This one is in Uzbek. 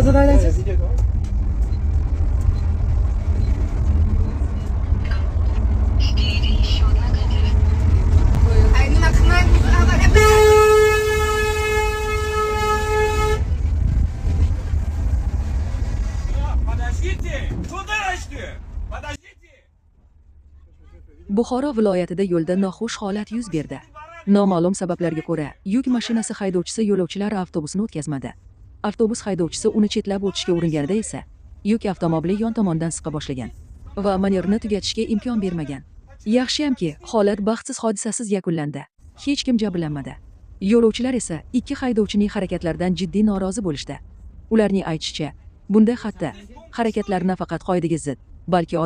darvozadan aylanasiz. Buxoro viloyatida yo'lda noxush holat yuz berdi. Noma'lum sabablarga ko'ra, yuk mashinasi haydovchisi yo'lovchilar avtobusini o'tkazmadi. Avtobus haydovchisi uni chetlab o'tishga uringanida esa yuk avtomobili yon tomondan siqa boshlagan va manerni tugatishga imkon bermagan. Yaxshiyamki, holat baxtsiz hodisasiz yakunlandi. Hech kim jabrlanmadi. Yo'lovchilar esa ikki haydovchining harakatlaridan jiddiy norozi bo'lishdi. Ularning aytishicha, bunday xatti harakatlar nafaqat qoidaga zid, balki